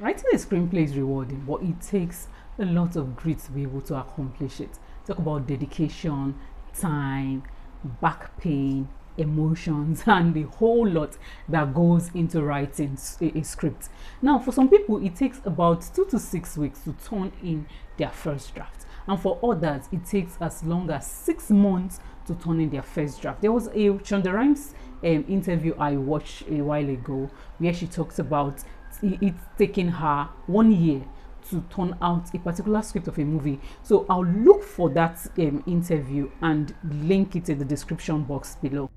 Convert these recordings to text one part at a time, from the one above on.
Writing a screenplay is rewarding, but it takes a lot of grit to be able to accomplish it. Talk about dedication, time, back pain, emotions, and the whole lot that goes into writing a script. Now, for some people, it takes about 2 to 6 weeks to turn in their first draft, and for others, it takes as long as 6 months to turn in their first draft. There was a Shonda Rhimes interview I watched a while ago where she talks about it's taking her 1 year to turn out a particular script of a movie. So I'll look for that interview and link it in the description box below.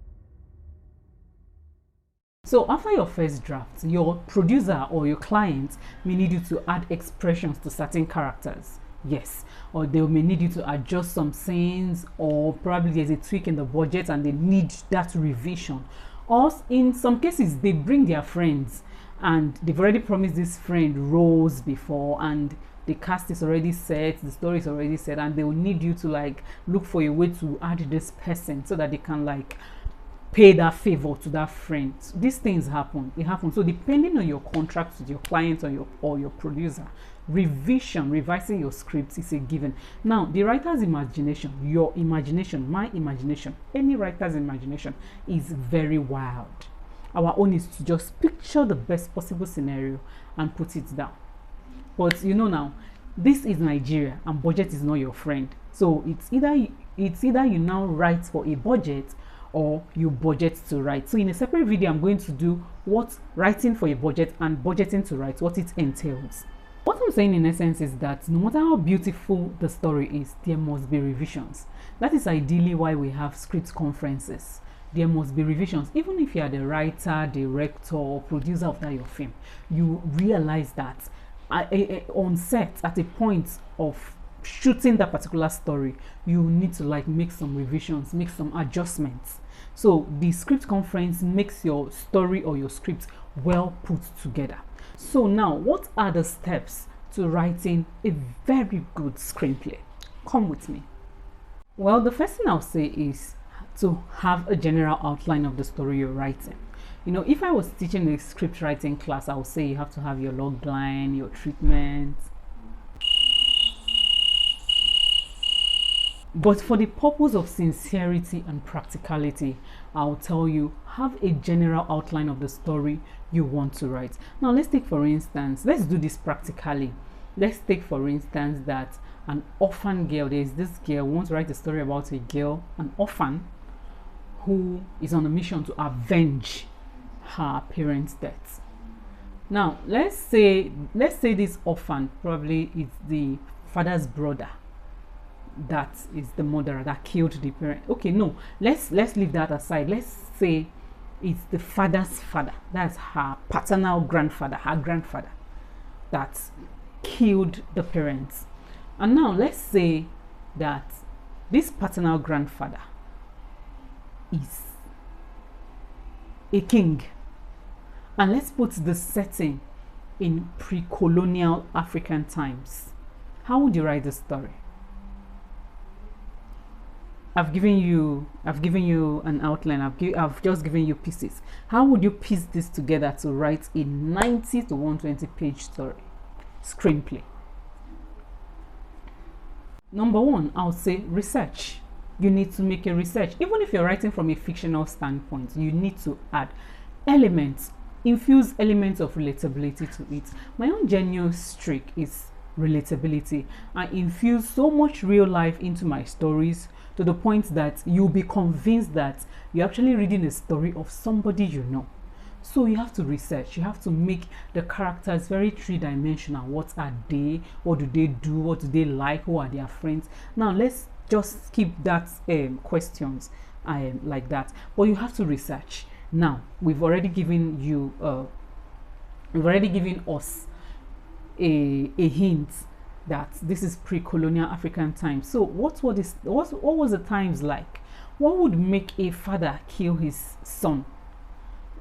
So after your first draft, your producer or your client may need you to add expressions to certain characters. Yes, or they may need you to adjust some scenes, or probably there's a tweak in the budget and they need that revision. Or in some cases, they bring their friends and they've already promised this friend roles before, and the cast is already set, the story is already set, and they will need you to like look for a way to add this person so that they can like pay that favor to that friend. These things happen. It happens. So depending on your contract with your client or your producer, revising your script is a given. Now, the writer's imagination, your imagination, my imagination, any writer's imagination is very wild. Our own is to just picture the best possible scenario and put it down. But you know now, this is Nigeria and budget is not your friend. So it's either you now write for a budget or you budget to write. So in a separate video, I'm going to do what writing for a budget and budgeting to write, what it entails. What I'm saying in essence is that no matter how beautiful the story is, there must be revisions. That is ideally why we have script conferences. There must be revisions. Even if you are the writer, director, or producer of that your film, you realize that on set, at a point of shooting that particular story, you need to like make some revisions, make some adjustments. So the script conference makes your story or your script well put together. So now, what are the steps to writing a very good screenplay? Come with me. Well, the first thing I'll say is to have a general outline of the story you're writing. You know, if I was teaching a script writing class, I would say you have to have your log line, your treatment. But for the purpose of sincerity and practicality, I'll tell you, have a general outline of the story you want to write. Now, let's take for instance, let's do this practically. Let's take for instance that an orphan girl, there's this girl who wants to write a story about a girl, an orphan, who is on a mission to avenge her parents' death. Now, let's say this orphan probably is the father's brother that is the murderer that killed the parent. Okay, no, let's leave that aside. Let's say it's the father's father, that's her paternal grandfather, her grandfather, that killed the parents. And now let's say that this paternal grandfather is a king, and let's put the setting in pre-colonial African times. How would you write the story? I've given you an outline. I've just given you pieces. How would you piece this together to write a 90 to 120 page story screenplay? Number one, I'll say research. You need to make a research. Even if you're writing from a fictional standpoint, you need to add elements, infuse elements of relatability to it. My own genuine streak is relatability. I infuse so much real life into my stories to the point that you'll be convinced that you're actually reading a story of somebody you know. So you have to research, you have to make the characters very three-dimensional. What are they? What do they do? What do they like? Who are their friends? Now let's just keep that questions like that. But you have to research. Now we've already given us a hint that this is pre-colonial African times. So what was the times like? What would make a father kill his son?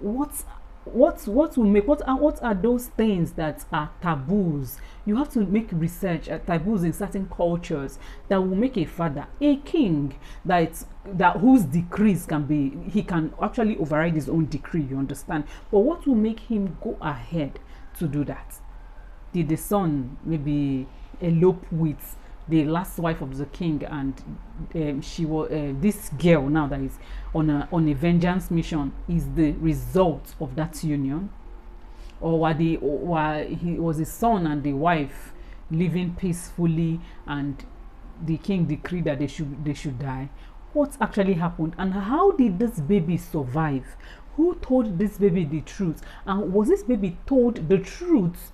What are those things that are taboos? You have to make research at taboos in certain cultures that will make a father a king, that whose decrees he can actually override his own decree, you understand? But what will make him go ahead to do that? did the son maybe elope with the last wife of the king, and she was this girl now that is on a vengeance mission is the result of that union? Or while he was his son and the wife living peacefully and the king decreed that they should die? What actually happened, and how did this baby survive? Who told this baby the truth? And was this baby told the truth,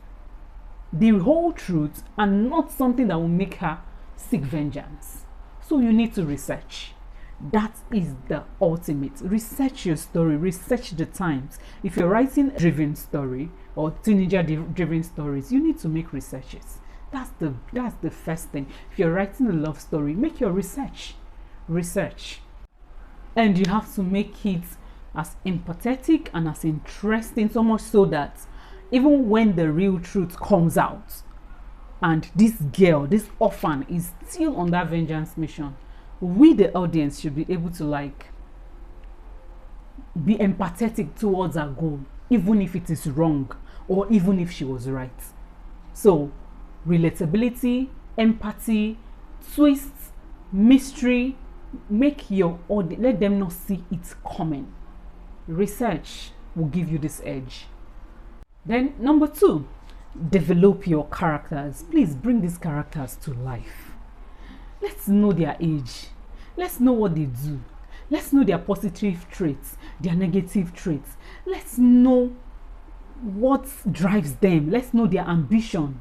the whole truth, and not something that will make her seek vengeance? So you need to research. That is the ultimate. Research your story, research the times. If you're writing a driven story or teenager driven stories, you need to make researches. That's the first thing. If you're writing a love story, make your research. And you have to make it as empathetic and as interesting, so much so that even when the real truth comes out and this girl, this orphan, is still on that vengeance mission, we the audience should be able to like be empathetic towards our goal, even if it is wrong or even if she was right. So relatability, empathy, twists, mystery, make your audience, let them not see it coming. Research will give you this edge. Then number 2, develop your characters. Please bring these characters to life. Let's know their age. Let's know what they do. Let's know their positive traits, their negative traits. Let's know what drives them. Let's know their ambition.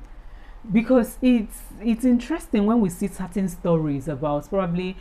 Because it's interesting when we see certain stories about probably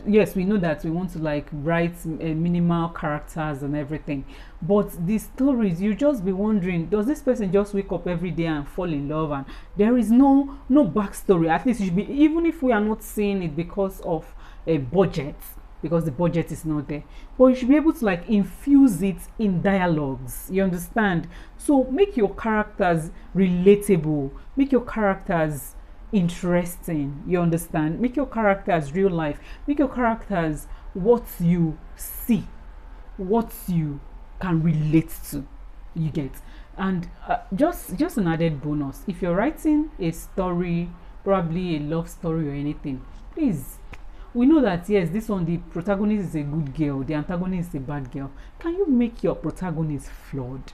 yes, we know that we want to like write minimal characters and everything, but these stories, you just be wondering, does this person just wake up every day and fall in love and there is no backstory? At least you should be, even if we are not seeing it because of a budget, because the budget is not there, but you should be able to like infuse it in dialogues, you understand? So make your characters relatable, make your characters interesting, you understand? Make your characters real life, make your characters what you see, what you can relate to, you get? And just an added bonus, if you're writing a story, probably a love story or anything, please, we know that yes, this one, the protagonist is a good girl, the antagonist is a bad girl. Can you make your protagonist flawed?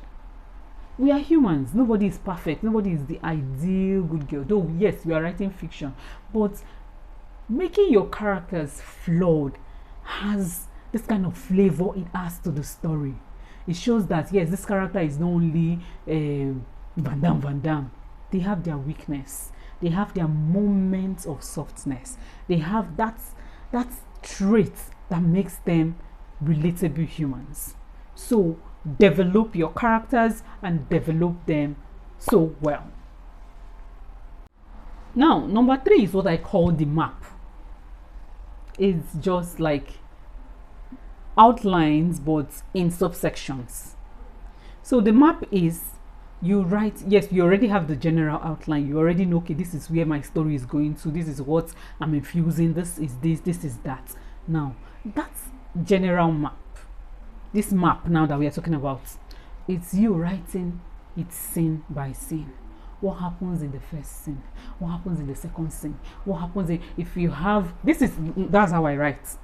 We are humans, nobody is perfect, nobody is the ideal good girl, though yes, we are writing fiction, but making your characters flawed has this kind of flavor it adds to the story. It shows that yes, this character is not only Van Damme. They have their weakness, they have their moments of softness, they have that trait that makes them relatable humans. So develop your characters and develop them so well. Now number 3 is what I call the map. It's just like outlines but in subsections. So the map is, you write, yes, you already have the general outline, you already know, okay, this is where my story is going to, this is what I'm infusing, this is that. Now that's general map. This map now that we are talking about, it's you writing it scene by scene. What happens in the first scene, what happens in the second scene, what happens if you have, that's how I write.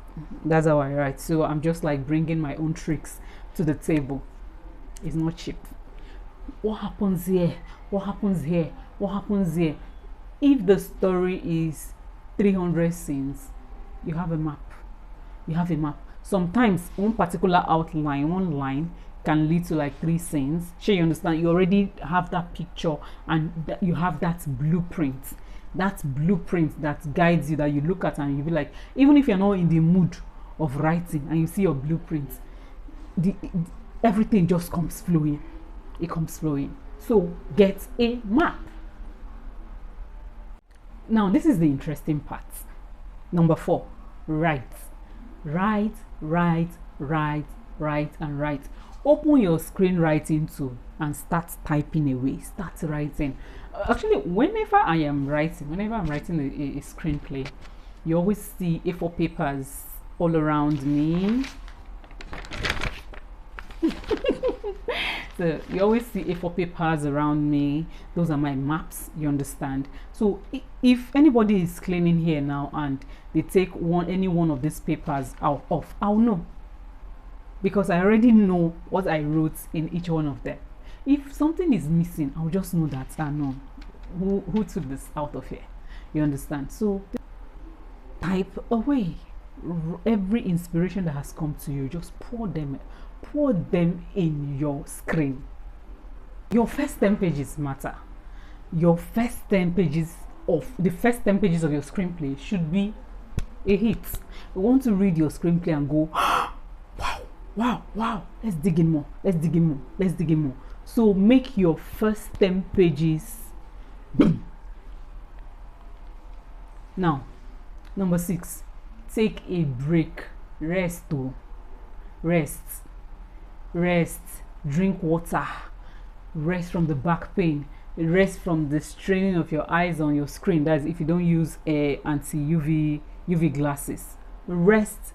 So I'm just like bringing my own tricks to the table. It's not cheap. What happens here, what happens here, what happens here? If the story is 300 scenes, you have a map. Sometimes one particular outline, one line can lead to like 3 scenes. Sure, you understand? You already have that picture and you have that blueprint that guides you, that you look at and you be like, even if you're not in the mood of writing and you see your blueprint, everything just comes flowing. It comes flowing. So get a map. Now this is the interesting part. Number 4, write. Open your screenwriting tool and start typing away, start writing. Actually, whenever I'm writing a screenplay, you always see A4 papers all around me. So you always see A4 papers around me. Those are my maps, you understand. So if anybody is cleaning here now and they take any one of these papers out off, I'll know, because I already know what I wrote in each one of them. If something is missing, I'll just know that I know who took this out of here, you understand. So type away every inspiration that has come to you. Just pour them in your screen. Your first 10 pages matter. Your first 10 pages of your screenplay should be a hit. You want to read your screenplay and go, wow, let's dig in more. So make your first 10 pages boom. Now, number 6, take a break. Rest, drink water, rest from the back pain, rest from the straining of your eyes on your screen. That's if you don't use anti-UV glasses. Rest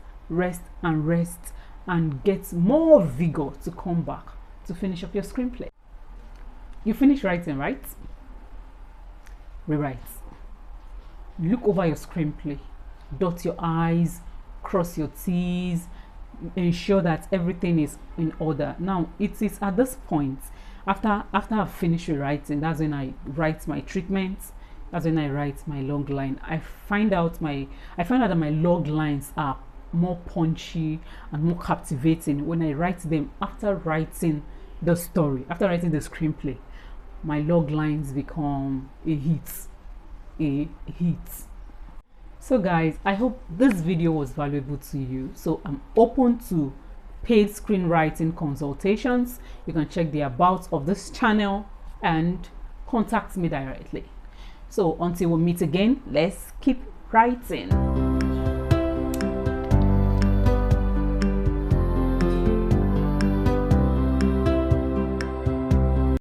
and get more vigor to come back to finish up your screenplay. You finish writing, right? Rewrite. Look over your screenplay, dot your I's, cross your T's, ensure that everything is in order. Now it is at this point, after I've finished writing, that's when I write my treatments. That's when I write my log line. I find out that my log lines are more punchy and more captivating when I write them after writing the story. After writing the screenplay, my log lines become a hit. So guys, I hope this video was valuable to you. So I'm open to paid screenwriting consultations. You can check the about of this channel and contact me directly. So until we meet again, let's keep writing.